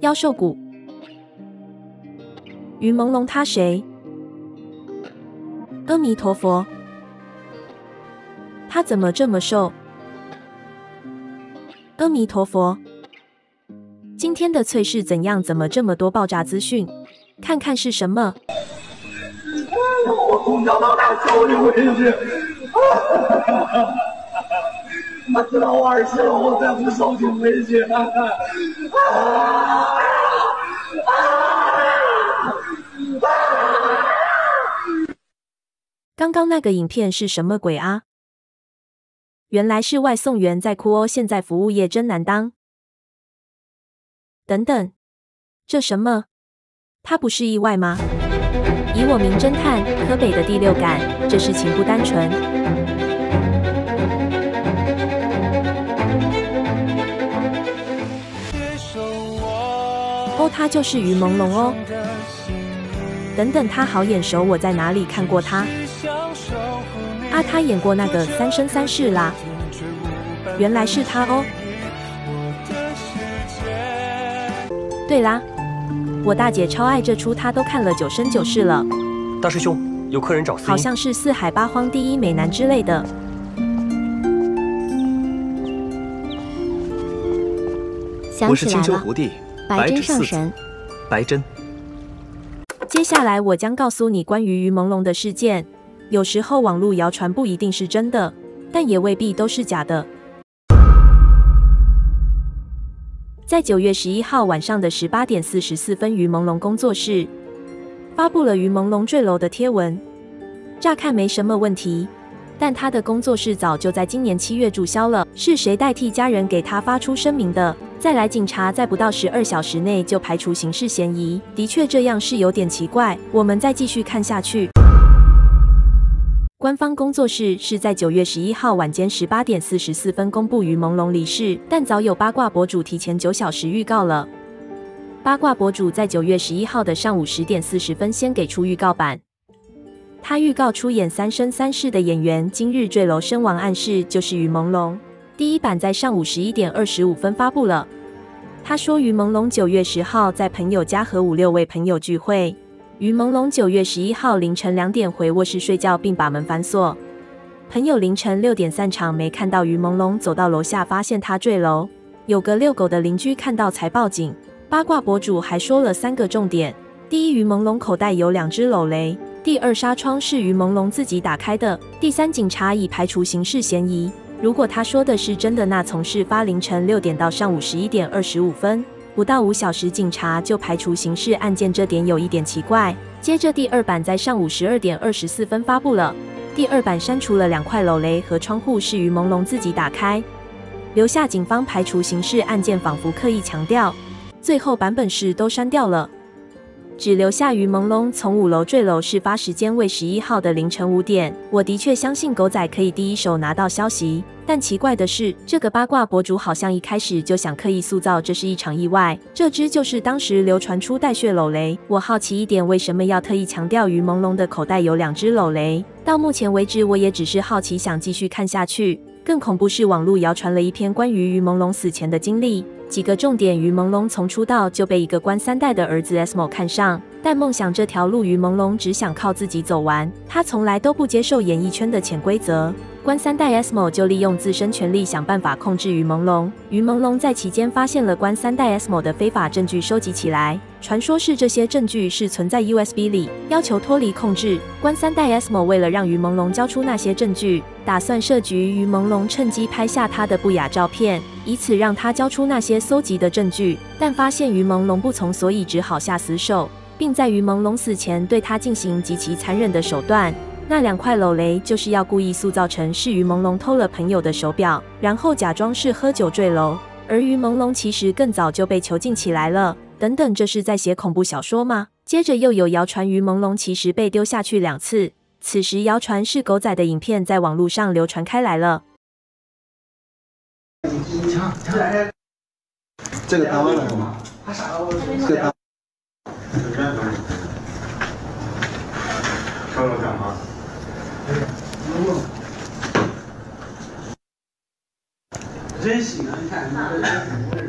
妖兽谷。于朦胧他谁？阿弥陀佛，他怎么这么瘦？阿弥陀佛，今天的翠是怎样？怎么这么多爆炸资讯？看看是什么？我从小到大教你回去。我知道我儿媳妇，我再不受尽委屈。刚刚那个影片是什么鬼啊？原来是外送员在哭哦，现在服务业真难当。等等，这什么？他不是意外吗？以我名侦探柯北的第六感，这事情不单纯。哦，他就是于朦胧哦。等等，他好眼熟，我在哪里看过他？啊，他演过那个《三生三世》啦。原来是他哦。对啦，我大姐超爱这出，她都看了9生9世了。大师兄，有客人找司音，好像是四海八荒第一美男之类的。我是青丘胡地，白针上神。白针。接下来我将告诉你关于于朦胧的事件。有时候网络谣传不一定是真的，但也未必都是假的。在9月11号晚上的18点44分，于朦胧工作室发布了于朦胧坠楼的贴文。乍看没什么问题，但他的工作室早就在今年7月注销了。是谁代替家人给他发出声明的？再来，警察在不到12小时内就排除刑事嫌疑，的确这样是有点奇怪。我们再继续看下去。官方工作室是在9月11号晚间18点44分公布于朦胧离世，但早有八卦博主提前9小时预告了。八卦博主在9月11号的上午10点40分先给出预告版，他预告出演《三生三世》的演员今日坠楼身亡暗示就是于朦胧。第一版在上午11点25分发布了。他说于朦胧9月10号在朋友家和5、6位朋友聚会。于朦胧9月11号凌晨2点回卧室睡觉，并把门反锁。朋友凌晨6点散场，没看到于朦胧走到楼下，发现他坠楼。有个遛狗的邻居看到才报警。八卦博主还说了3个重点：第一，于朦胧口袋有2只篓雷；第二，纱窗是于朦胧自己打开的；第三，警察已排除刑事嫌疑。如果他说的是真的，那从事发凌晨6点到上午11点25分。不到5小时，警察就排除刑事案件，这点有一点奇怪。接着第二版在上午12点24分发布了。第二版删除了2块篓雷和窗户是于朦胧自己打开，留下警方排除刑事案件，仿佛刻意强调。最后版本是都删掉了，只留下于朦胧从5楼坠楼，事发时间为11号的凌晨5点。我的确相信狗仔可以第一手拿到消息，但奇怪的是，这个八卦博主好像一开始就想刻意塑造这是一场意外，这只就是当时流传出带血篓雷。我好奇一点，为什么要特意强调于朦胧的口袋有2只篓雷？到目前为止，我也只是好奇，想继续看下去。更恐怖是，网络谣传了一篇关于于朦胧死前的经历。几个重点：于朦胧从出道就被一个官3代的儿子 Esmo 看上，但梦想这条路于朦胧只想靠自己走完，他从来都不接受演艺圈的潜规则。官3代 Esmo 就利用自身权力想办法控制于朦胧。于朦胧在期间发现了官3代 Esmo 的非法证据，收集起来，传说是这些证据是存在 USB 里，要求脱离控制。官3代 Esmo 为了让于朦胧交出那些证据，打算设局于朦胧趁机拍下他的不雅照片，以此让他交出那些搜集的证据。但发现于朦胧不从，所以只好下死手，并在于朦胧死前对他进行极其残忍的手段。那2块篓雷就是要故意塑造成是于朦胧偷了朋友的手表，然后假装是喝酒坠楼，而于朦胧其实更早就被囚禁起来了。等等，这是在写恐怖小说吗？接着又有谣传于朦胧其实被丢下去2次，此时谣传是狗仔的影片在网络上流传开来了。这个台湾人吗？这个台。稍等讲话。真喜欢看，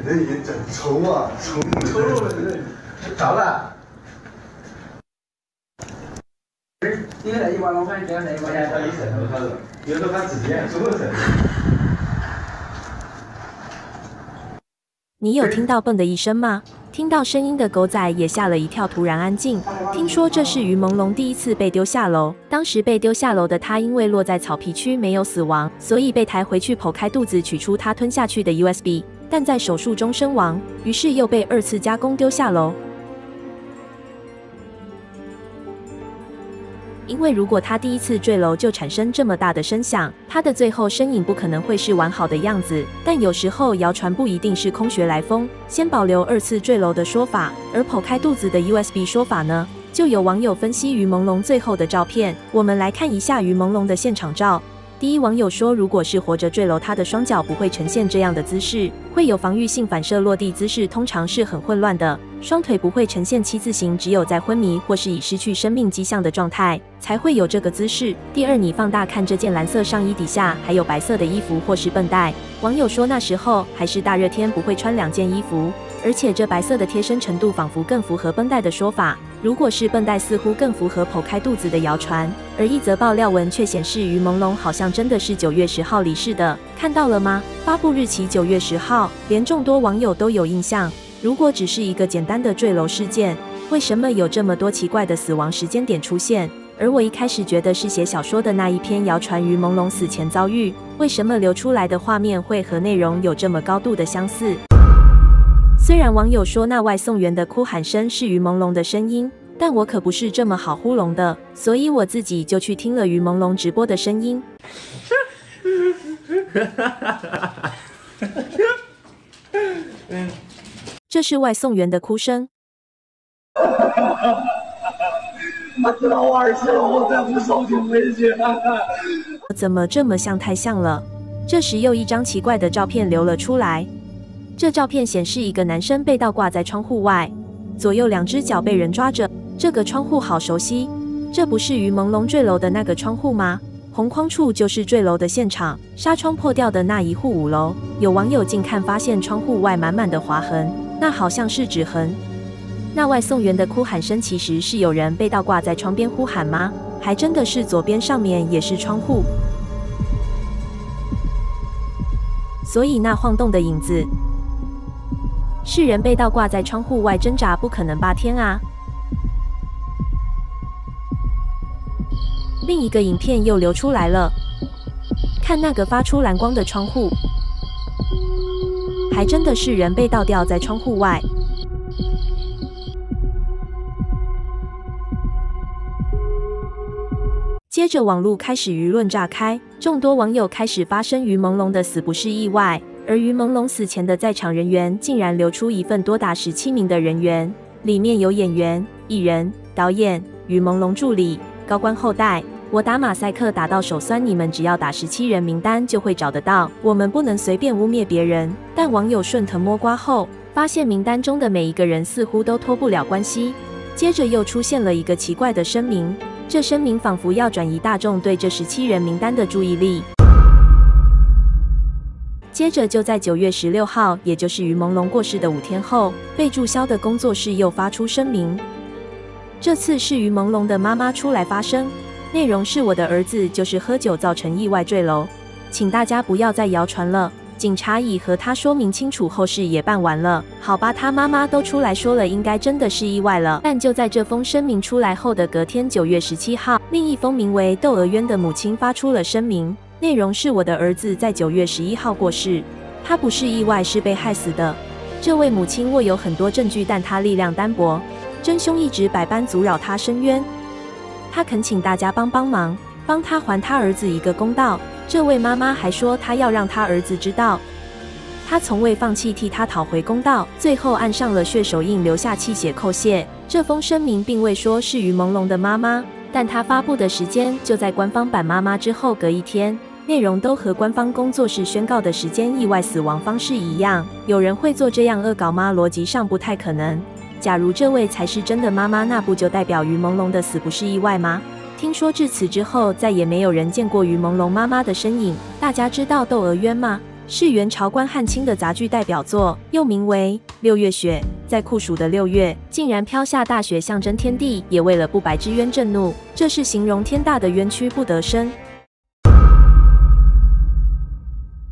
这也真丑啊，丑了，咋了？因为那1万多块钱，这1块钱到你身上头，有时候他自己也做人。你有听到蹦的一声吗？听到声音的狗仔也吓了一跳，突然安静。听说这是于朦胧第一次被丢下楼，当时被丢下楼的他因为落在草皮区没有死亡，所以被抬回去剖开肚子取出他吞下去的 USB， 但在手术中身亡，于是又被2次加工丢下楼。因为如果他第一次坠楼就产生这么大的声响，他的最后身影不可能会是完好的样子。但有时候谣传不一定是空穴来风，先保留2次坠楼的说法，而剖开肚子的 USB 说法呢？就有网友分析于朦胧最后的照片，我们来看一下于朦胧的现场照。第一，网友说，如果是活着坠楼，他的双脚不会呈现这样的姿势，会有防御性反射，落地姿势通常是很混乱的，双腿不会呈现7字形，只有在昏迷或是已失去生命迹象的状态才会有这个姿势。第二，你放大看这件蓝色上衣底下还有白色的衣服或是绷带，网友说那时候还是大热天，不会穿2件衣服，而且这白色的贴身程度仿佛更符合绷带的说法。如果是绷带，似乎更符合剖开肚子的谣传，而一则爆料文却显示于朦胧好像真的是9月10号离世的，看到了吗？发布日期9月10号，连众多网友都有印象。如果只是一个简单的坠楼事件，为什么有这么多奇怪的死亡时间点出现？而我一开始觉得是写小说的那一篇谣传于朦胧死前遭遇，为什么流出来的画面会和内容有这么高度的相似？虽然网友说那外送员的哭喊声是于朦胧的声音，但我可不是这么好糊弄的，所以我自己就去听了于朦胧直播的声音。这是外送员的哭声。我知道我儿媳了，我再不受尽委屈。怎么这么像？太像了。这时又一张奇怪的照片流了出来。这照片显示一个男生被倒挂在窗户外，左右2只脚被人抓着。这个窗户好熟悉，这不是于朦胧坠楼的那个窗户吗？红框处就是坠楼的现场，纱窗破掉的那一户5楼。有网友近看发现窗户外满满的划痕，那好像是指痕。那外送员的哭喊声其实是有人被倒挂在窗边呼喊吗？还真的是左边上面也是窗户，所以那晃动的影子是人被倒挂在窗户外挣扎，不可能8天啊！另一个影片又流出来了，看那个发出蓝光的窗户，还真的是人被倒吊在窗户外。接着网络开始舆论炸开，众多网友开始发声于朦胧的死不是意外，而于朦胧死前的在场人员竟然流出一份多达17名的人员，里面有演员、艺人、导演、于朦胧助理、高官后代。我打马赛克打到手酸，你们只要打17人名单就会找得到。我们不能随便污蔑别人，但网友顺藤摸瓜后，发现名单中的每一个人似乎都脱不了关系。接着又出现了一个奇怪的声明，这声明仿佛要转移大众对这17人名单的注意力。接着就在9月16号，也就是于朦胧过世的5天后，被注销的工作室又发出声明。这次是于朦胧的妈妈出来发声，内容是我的儿子就是喝酒造成意外坠楼，请大家不要再谣传了。警察已和他说明清楚，后事也办完了。好吧，他妈妈都出来说了，应该真的是意外了。但就在这封声明出来后的隔天9月17号，另一封名为窦娥冤的母亲发出了声明，内容是我的儿子在9月11号过世，他不是意外，是被害死的。这位母亲握有很多证据，但她力量单薄，真凶一直百般阻扰她伸冤。她恳请大家帮忙，帮她还她儿子一个公道。这位妈妈还说，她要让她儿子知道，她从未放弃替他讨回公道。最后按上了血手印，留下泣血叩谢。这封声明并未说是于朦胧的妈妈，但她发布的时间就在官方版妈妈之后隔1天，内容都和官方工作室宣告的时间、意外死亡方式一样。有人会做这样恶搞吗？逻辑上不太可能。假如这位才是真的妈妈，那不就代表于朦胧的死不是意外吗？听说至此之后再也没有人见过于朦胧妈妈的身影。大家知道窦娥冤吗？是元朝关汉卿的杂剧代表作，又名为《六月雪》。在酷暑的6月，竟然飘下大雪，象征天地也为了不白之冤震怒，这是形容天大的冤屈不得伸。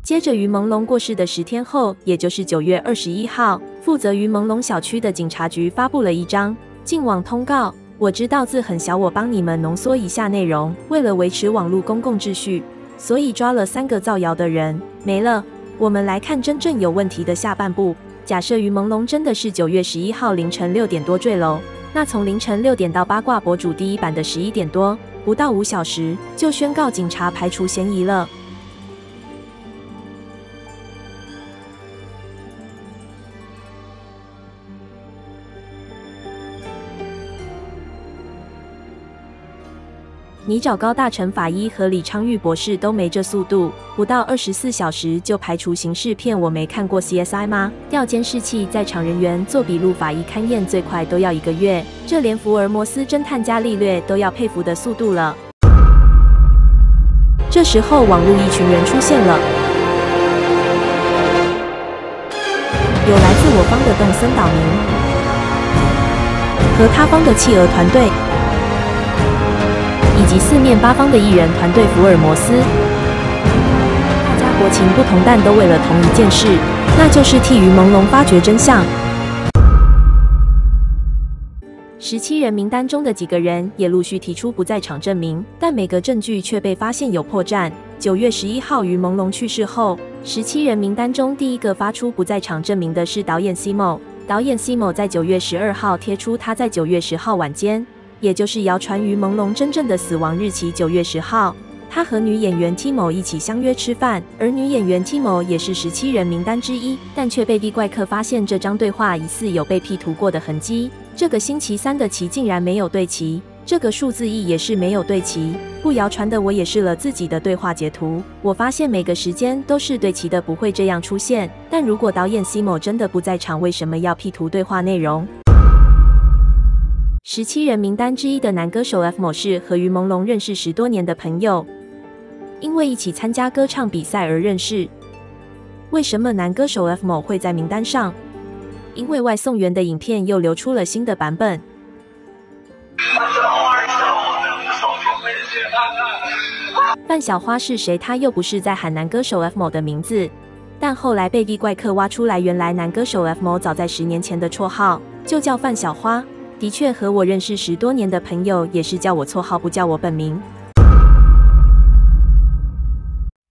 接着于朦胧过世的10天后，也就是9月21号，负责于朦胧小区的警察局发布了一张净网通告。我知道字很小，我帮你们浓缩一下内容。为了维持网络公共秩序，所以抓了3个造谣的人，没了。我们来看真正有问题的下半部。假设于朦胧真的是9月11号凌晨6点多坠楼，那从凌晨6点到八卦博主第一版的11点多，不到5小时就宣告警察排除嫌疑了。你找高大成法医和李昌钰博士都没这速度，不到24小时就排除刑事片。我没看过 CSI 吗？调监视器，在场人员做笔录，法医勘验最快都要1个月，这连福尔摩斯侦探伽利略都要佩服的速度了。这时候，网络一群人出现了，有来自我方的动森岛民和他方的企鹅团队，以及4面8方的艺人团队福尔摩斯，大家国情不同，但都为了同一件事，那就是替于朦胧发掘真相。17人名单中的几个人也陆续提出不在场证明，但每个证据却被发现有破绽。9月11号于朦胧去世后，17人名单中第一个发出不在场证明的是导演 Simo。导演 Simo 在9月12号贴出他在9月10号晚间，也就是谣传于朦胧真正的死亡日期9月10号，他和女演员 Timo 一起相约吃饭，而女演员 Timo 也是17人名单之一，但却被 V 怪客发现这张对话疑似有被 P 图过的痕迹。这个星期3的期竟然没有对齐，这个数字1也是没有对齐。不谣传的我也试了自己的对话截图，我发现每个时间都是对齐的，不会这样出现。但如果导演 Simo 真的不在场，为什么要 P 图对话内容？17人名单之一的男歌手 F 某是和于朦胧认识10多年的朋友，因为一起参加歌唱比赛而认识。为什么男歌手 F 某会在名单上？因为外送员的影片又流出了新的版本。范小花是谁？他又不是在喊男歌手 F 某的名字。但后来被 V 怪客挖出来，原来男歌手 F 某早在10年前的绰号就叫范小花。的确，和我认识10多年的朋友也是叫我绰号，不叫我本名。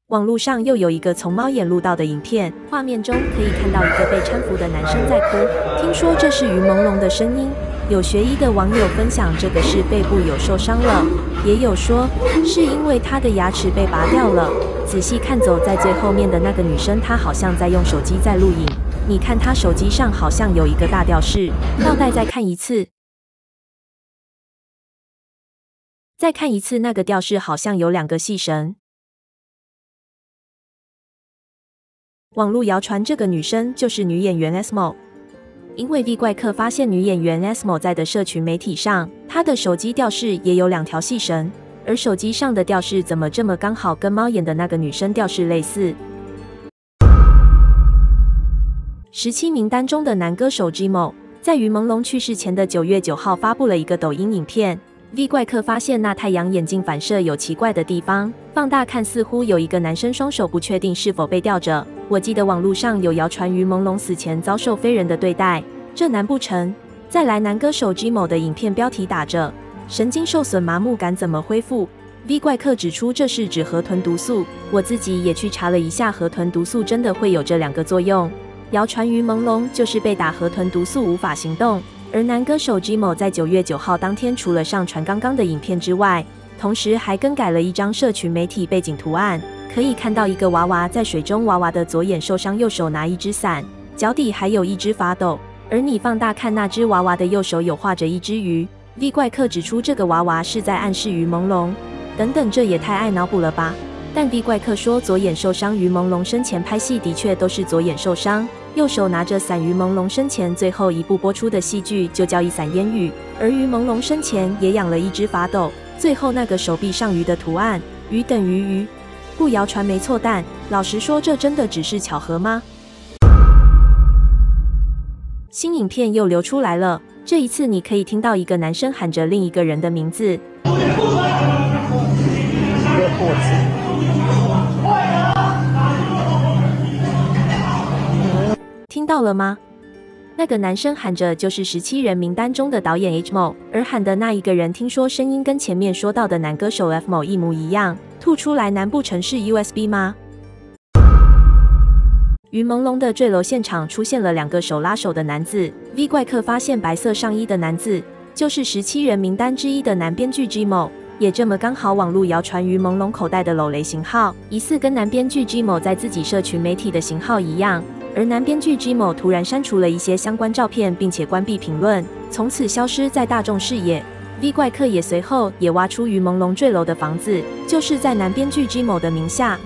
网络上又有一个从猫眼录到的影片，画面中可以看到一个被搀扶的男生在哭，听说这是于朦胧的声音。有学医的网友分享，这个是背部有受伤了，也有说是因为他的牙齿被拔掉了。仔细看，走在最后面的那个女生，她好像在用手机在录影。你看她手机上好像有一个大吊饰，倒带再看一次。再看一次，那个吊饰好像有2个细绳。网络谣传这个女生就是女演员 Esmo， 因为 V 怪客发现女演员 Esmo 在的社群媒体上，她的手机吊饰也有2条细绳，而手机上的吊饰怎么这么刚好跟猫眼的那个女生吊饰类似？17名单中的男歌手 Gmo 在于朦胧去世前的9月9号发布了一个抖音影片。V 怪客发现那太阳眼镜反射有奇怪的地方，放大看似乎有一个男生双手不确定是否被吊着。我记得网络上有谣传于朦胧死前遭受非人的对待，这难不成？再来，男歌手 Gmo 的影片标题打着神经受损麻木感怎么恢复？ V 怪客指出这是指河豚毒素，我自己也去查了一下，河豚毒素真的会有这2个作用。谣传于朦胧就是被打河豚毒素无法行动。而男歌手 Gmo 在9月9号当天，除了上传刚刚的影片之外，同时还更改了一张社群媒体背景图案，可以看到一个娃娃在水中，娃娃的左眼受伤，右手拿一只伞，脚底还有一只法斗。而你放大看那只娃娃的右手有画着一只鱼。V 怪客指出这个娃娃是在暗示于朦胧。等等，这也太爱脑补了吧？但 V 怪客说左眼受伤，于朦胧生前拍戏的确都是左眼受伤。右手拿着伞，于朦胧生前最后一部播出的戏剧就叫一伞烟雨，而于朦胧生前也养了一只法斗，最后那个手臂上鱼的图案，鱼等于鱼。不谣传没错，但老实说，这真的只是巧合吗？新影片又流出来了，这一次你可以听到一个男生喊着另一个人的名字。听到了吗？那个男生喊着就是17人名单中的导演 H.Mo， 而喊的那一个人听说声音跟前面说到的男歌手 F.Mo 一模一样，吐出来难不成是 USB 吗？于朦胧的坠楼现场出现了2个手拉手的男子 ，V 怪客发现白色上衣的男子就是17人名单之一的男编剧 G.Mo， 也这么刚好网络谣传于朦胧口袋的篓雷型号，疑似跟男编剧 G.Mo 在自己社群媒体的型号一样。而男编剧 G.Mo 突然删除了一些相关照片，并且关闭评论，从此消失在大众视野。V 怪客也随后也挖出于朦胧坠楼的房子，就是在男编剧 G.Mo 的名下。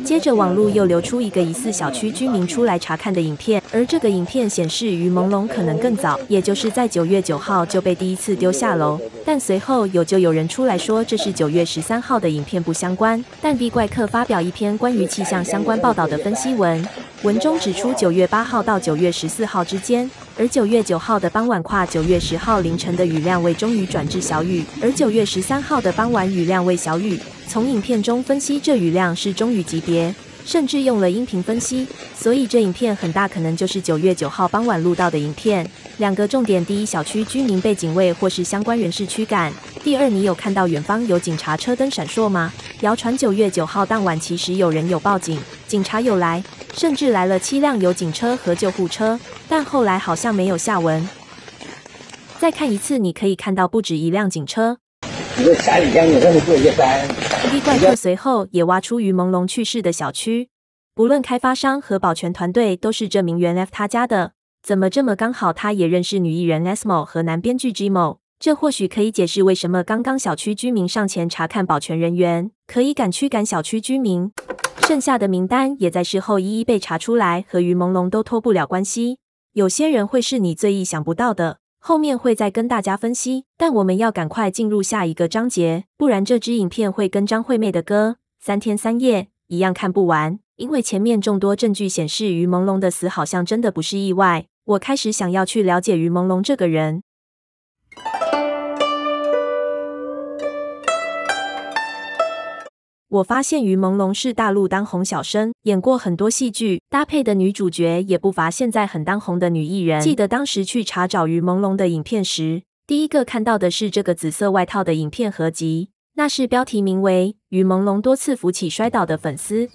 接着，网络又流出一个疑似小区居民出来查看的影片，而这个影片显示于朦胧可能更早，也就是在9月9号就被第一次丢下楼。但随后有人出来说这是9月13号的影片不相关。但 V 怪客发表一篇关于气象相关报道的分析文，文中指出9月8号到9月14号之间，而9月9号的傍晚跨9月10号凌晨的雨量为中雨转至小雨，而9月13号的傍晚雨量为小雨。从影片中分析这雨量是中雨级别，甚至用了音频分析，所以这影片很大可能就是9月9号傍晚录到的影片。2个重点：第一，小区居民被警卫或是相关人士驱赶；第二，你有看到远方有警察车灯闪烁吗？谣传9月9号当晚其实有人有报警，警察有来，甚至来了7辆有警车和救护车，但后来好像没有下文。再看一次，你可以看到不止1辆警车。V 怪客随后也挖出于朦胧去世的小区，不论开发商和保全团队都是这名原 F 他家的，怎么这么刚好他也认识女艺人 F.Mo 和男编剧 G.Mo？ 这或许可以解释为什么刚刚小区居民上前查看保全人员，可以驱赶小区居民。剩下的名单也在事后一一被查出来，和于朦胧都脱不了关系。有些人会是你最意想不到的。后面会再跟大家分析，但我们要赶快进入下一个章节，不然这支影片会跟张惠妹的歌3天3夜一样看不完。因为前面众多证据显示于朦胧的死好像真的不是意外，我开始想要去了解于朦胧这个人。我发现于朦胧是大陆当红小生，演过很多戏剧，搭配的女主角也不乏现在很当红的女艺人。记得当时去查找于朦胧的影片时，第一个看到的是这个紫色外套的影片合集，那是标题名为《于朦胧多次扶起摔倒的粉丝》。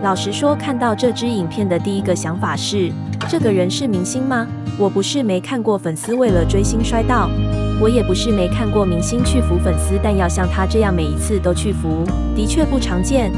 老实说，看到这支影片的第一个想法是，这个人是明星吗？我不是没看过粉丝为了追星摔倒，我也不是没看过明星去扶粉丝，但要像他这样每一次都去扶，的确不常见。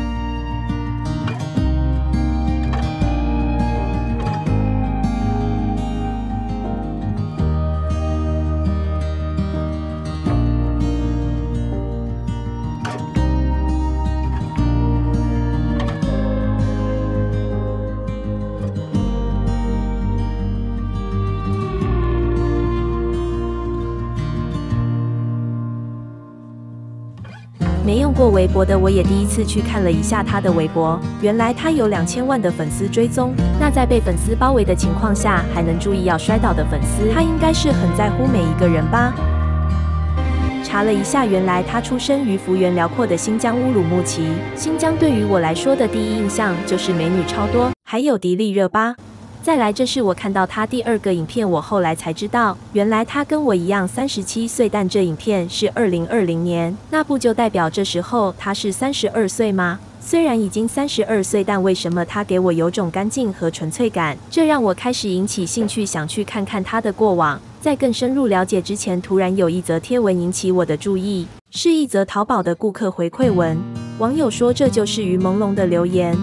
没用过微博的我也第一次去看了一下他的微博，原来他有2000万的粉丝追踪。那在被粉丝包围的情况下，还能注意要摔倒的粉丝，他应该是很在乎每一个人吧？查了一下，原来他出生于幅员辽阔的新疆乌鲁木齐。新疆对于我来说的第一印象就是美女超多，还有迪丽热巴。再来，这是我看到他第2个影片，我后来才知道，原来他跟我一样37岁，但这影片是2020年，那不就代表这时候他是32岁吗？虽然已经32岁，但为什么他给我有种干净和纯粹感？这让我开始引起兴趣，想去看看他的过往。在更深入了解之前，突然有一则贴文引起我的注意，是一则淘宝的顾客回馈文。网友说这就是于朦胧的留言。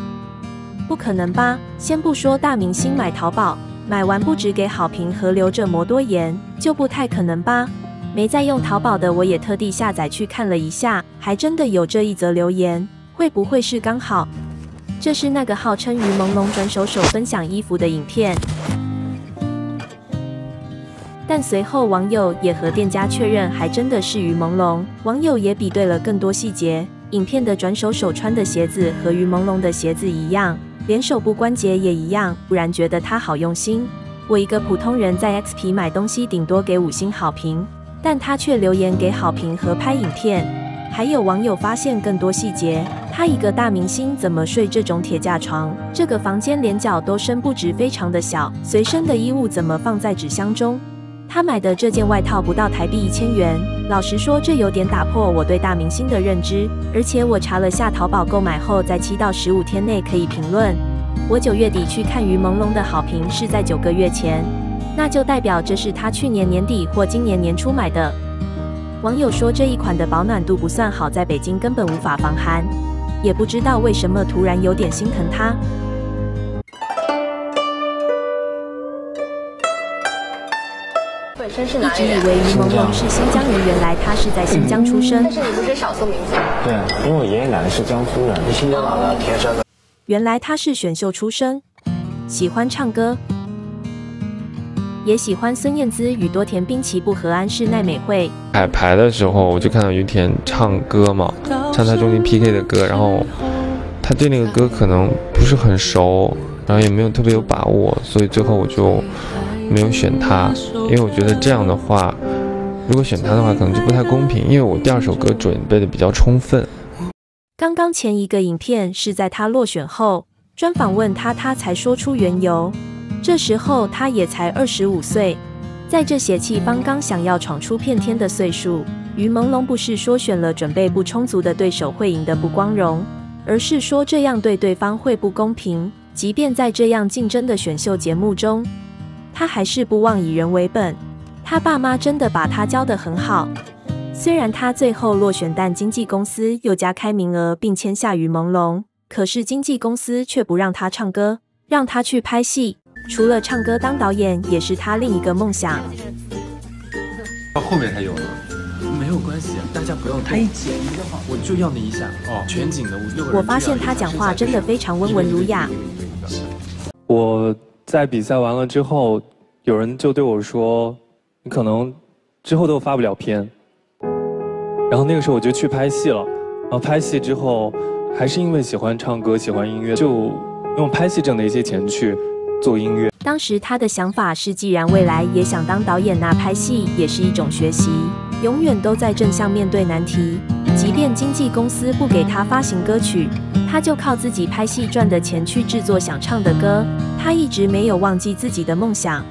不可能吧？先不说大明星买淘宝，买完不只给好评和留着磨多盐，就不太可能吧？没在用淘宝的我也特地下载去看了一下，还真的有这一则留言。会不会是刚好？这是那个号称于朦胧转手分享衣服的影片，但随后网友也和店家确认，还真的是于朦胧。网友也比对了更多细节，影片的转手穿的鞋子和于朦胧的鞋子一样，连手部关节也一样，不然觉得他好用心。我一个普通人在 XP 买东西顶多给5星好评，但他却留言给好评和拍影片。还有网友发现更多细节，他一个大明星怎么睡这种铁架床？这个房间连脚都伸不直，非常的小。随身的衣物怎么放在纸箱中？他买的这件外套不到台币1000元。老实说，这有点打破我对大明星的认知。而且我查了下淘宝购买后，在7到15天内可以评论。我9月底去看于朦胧的好评是在9个月前，那就代表这是他去年年底或今年年初买的。网友说这一款的保暖度不算好，在北京根本无法防寒，也不知道为什么突然有点心疼他。本身是哪里人？一直以为于朦胧是新疆人，原来他是在新疆出生。但是你不是少数民族？对，因为我爷爷奶奶是江苏人。你新疆哪的？天山的。原来他是选秀出身，喜欢唱歌。也喜欢孙燕姿与多田滨崎步和安室奈美惠。彩排的时候，我就看到于田唱歌嘛，唱他中间 PK 的歌，然后他对那个歌可能不是很熟，然后也没有特别有把握，所以最后我就没有选他，因为我觉得这样的话，如果选他的话，可能就不太公平，因为我第2首歌准备的比较充分。刚刚前一个影片是在他落选后，专访问他才说出缘由。这时候他也才25岁，在这血气方刚想要闯出片天的岁数，于朦胧不是说选了准备不充足的对手会赢得不光荣，而是说这样对对方会不公平。即便在这样竞争的选秀节目中，他还是不忘以人为本。他爸妈真的把他教得很好，虽然他最后落选，但经纪公司又加开名额并签下于朦胧，可是经纪公司却不让他唱歌，让他去拍戏。除了唱歌，当导演也是他另一个梦想。到后面才有了，没有关系，大家不要动。他一剪一个好，我就要那一下哦，全景的6个人。我发现他讲话真的非常温文儒雅。我在比赛完了之后，有人就对我说：“你可能之后都发不了片。”然后那个时候我就去拍戏了。然后拍戏之后，还是因为喜欢唱歌、喜欢音乐，就用拍戏挣的一些钱去做音乐。当时他的想法是，既然未来也想当导演，那拍戏也是一种学习，永远都在正向面对难题。即便经纪公司不给他发行歌曲，他就靠自己拍戏赚的钱去制作想唱的歌。他一直没有忘记自己的梦想。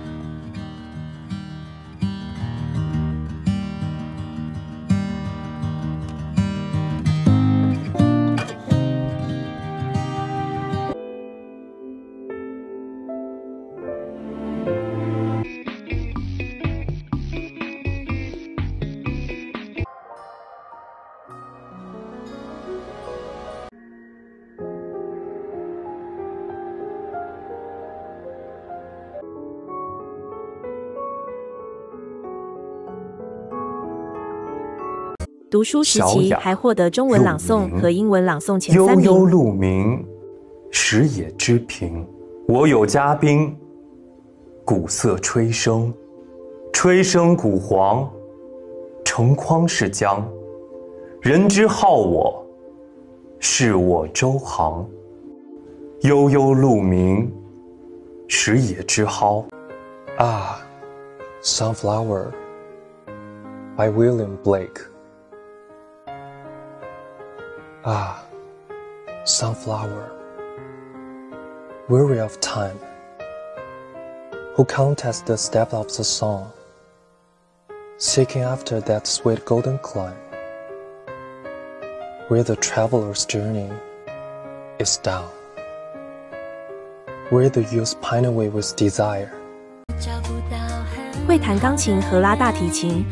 读书时期还获得中文朗诵和英文朗诵前3名。悠悠鹿鸣，食野之苹。我有嘉宾，鼓瑟吹笙，吹笙鼓簧，成筐是浆。人之好我，是我周行。悠悠鹿鸣，食野之蒿。Ah, Sunflower by William Blake. Ah, sunflower, weary of time, who counts the steps of the song, seeking after that sweet golden climb, where the traveler's journey is down, where the youth pine away with desire. 会弹钢琴和拉大提琴。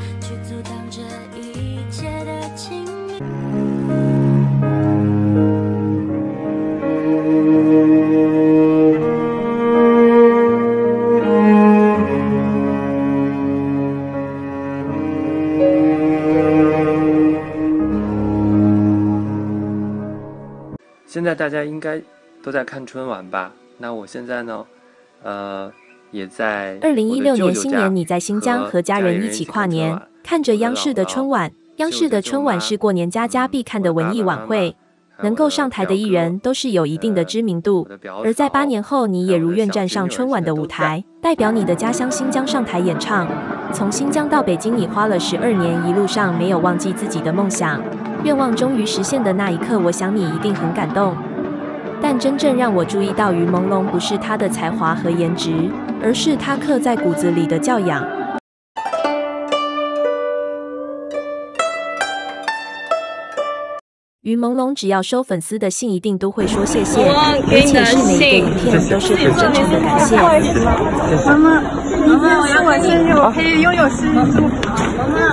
现在大家应该都在看春晚吧？那我现在呢，也在2016年新年，你在新疆和家人一起跨年，看着央视的春晚。央视的春晚是过年家家必看的文艺晚会，能够上台的艺人都是有一定的知名度。而在8年后，你也如愿站上春晚的舞台，代表你的家乡新疆上台演唱。从新疆到北京，你花了12年，一路上没有忘记自己的梦想。愿望终于实现的那一刻，我想你一定很感动。但真正让我注意到于朦胧，不是他的才华和颜值，而是他刻在骨子里的教养。于朦胧只要收粉丝的信，一定都会说谢谢，而且是每一个影片都是很真诚的感谢。妈妈，是我生日，我可以拥有实体祝福。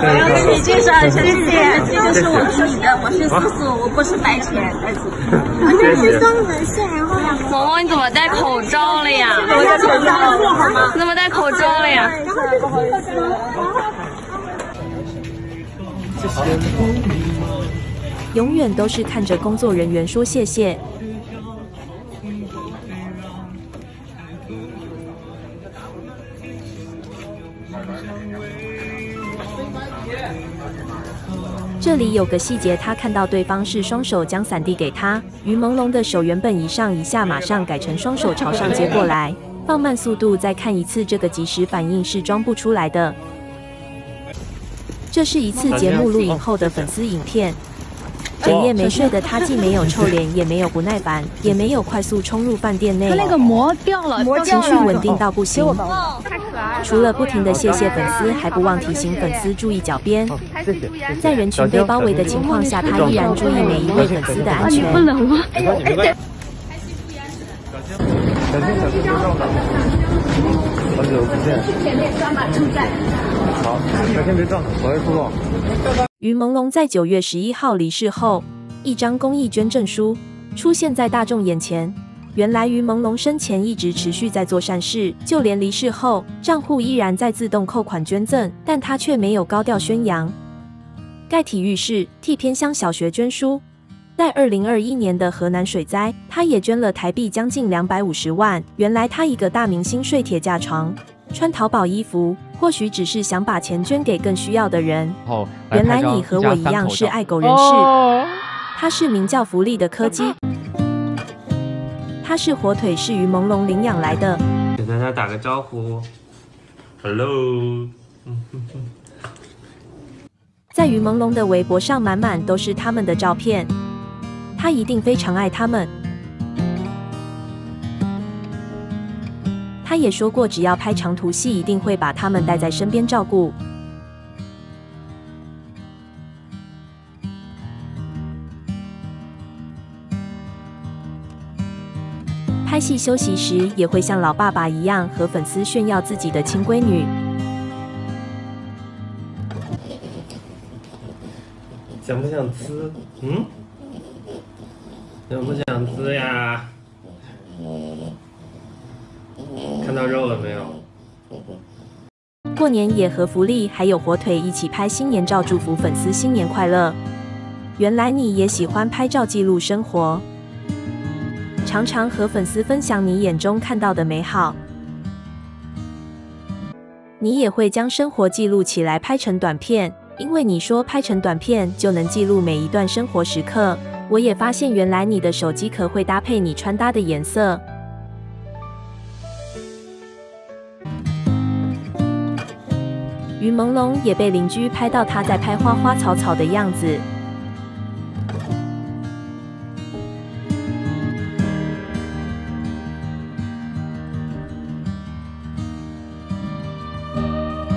我要给你介绍一下，谢谢，这就是我的叔叔，我是叔叔，我不是白钱儿子。我这是双子线，然后萌萌，你怎么戴口罩了呀？我戴口罩了，好吗？你怎么戴口罩了呀？然后不好意思。谢谢。永远都是看着工作人员说谢谢。这里有个细节，他看到对方是双手将伞递给他，于朦胧的手原本一上一下，马上改成双手朝上接过来，放慢速度再看一次，这个即时反应是装不出来的。这是一次节目录影后的粉丝影片。整夜没睡的他，既没有臭脸，也没有不耐烦，也没有快速冲入饭店内。他那个膜掉了，情绪稳定到不行。除了不停的谢谢粉丝，还不忘提醒粉丝注意脚边。在人群被包围的情况下，他依然注意每一位粉丝的安全。不冷吗？好久不见。前面抓马正在。好，改天别撞，我来出动。于朦胧在9月11号离世后，一张公益捐赠书出现在大众眼前。原来于朦胧生前一直持续在做善事，就连离世后，账户依然在自动扣款捐赠，但他却没有高调宣扬。盖体育是替偏乡小学捐书。在2021年的河南水灾，他也捐了台币将近250万。原来他一个大明星睡铁架床，穿淘宝衣服，或许只是想把钱捐给更需要的人。原来你和我一样是爱狗人士。他是名叫福利的柯基，他是火腿，是于朦胧领养来的。给大家打个招呼 ，Hello。在于朦胧的微博上，满满都是他们的照片。他一定非常爱他们。他也说过，只要拍长途戏，一定会把他们带在身边照顾。拍戏休息时，也会像老爸爸一样和粉丝炫耀自己的亲闺女。想不想吃？想不想吃呀？看到肉了没有？过年也和福利还有火腿一起拍新年照，祝福粉丝新年快乐。原来你也喜欢拍照记录生活，常常和粉丝分享你眼中看到的美好。你也会将生活记录起来，拍成短片，因为你说拍成短片就能记录每一段生活时刻。我也发现，原来你的手机壳会搭配你穿搭的颜色。于朦胧也被邻居拍到他在拍花花草草的样子。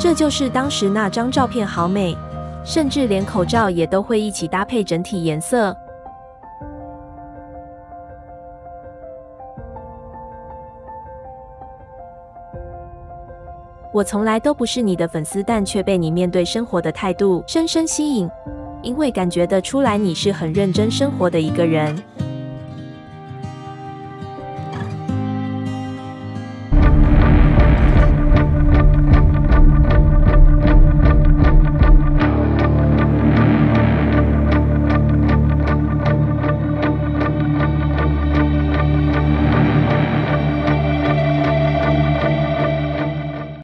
这就是当时那张照片好美，甚至连口罩也都会一起搭配整体颜色。我从来都不是你的粉丝，但却被你面对生活的态度深深吸引，因为感觉得出来你是很认真生活的一个人。